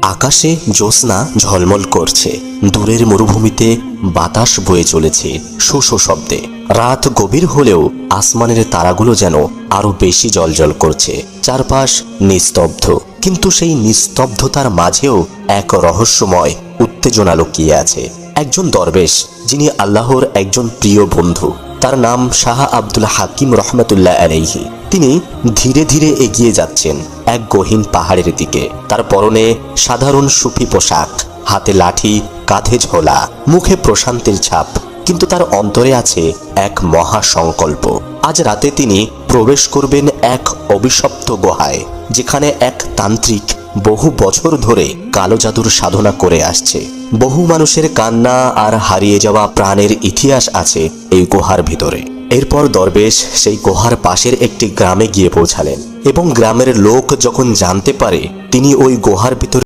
আকাশে জ্যোৎস্না ঝলমল করছে, দূরের মরুভূমিতে বাতাস বয়ে চলেছে শো শো শব্দে। রাত গভীর হলেও আসমানের তারাগুলো যেন আরো বেশি জ্বলজ্বল করছে। চারপাশ নিস্তব্ধ, কিন্তু সেই নিস্তব্ধতার মাঝেও এক রহস্যময় উত্তেজনা লুকিয়ে আছে। একজন দরবেশ, যিনি আল্লাহর একজন প্রিয় বন্ধু, তার নাম শাহ আব্দুল হাকিম রহমতুল্লাহ আলাইহি। তিনি ধীরে ধীরে এগিয়ে যাচ্ছেন এক গহীন পাহাড়ের দিকে। তার পরনে সাধারণ সুফি পোশাক, হাতে লাঠি, কাঁধে ঝোলা, মুখে প্রশান্তির ছাপ, কিন্তু তার অন্তরে আছে এক মহা সংকল্প। আজ রাতে তিনি প্রবেশ করবেন এক অভিশপ্ত গুহায়, যেখানে এক তান্ত্রিক বহু বছর ধরে কালো জাদুর সাধনা করে আসছে। বহু মানুষের কান্না আর হারিয়ে যাওয়া প্রাণের ইতিহাস আছে এই গুহার ভিতরে। এরপর দরবেশ সেই গুহার পাশের একটি গ্রামে গিয়ে পৌঁছালেন, এবং গ্রামের লোক যখন জানতে পারে তিনি ওই গুহার ভিতরে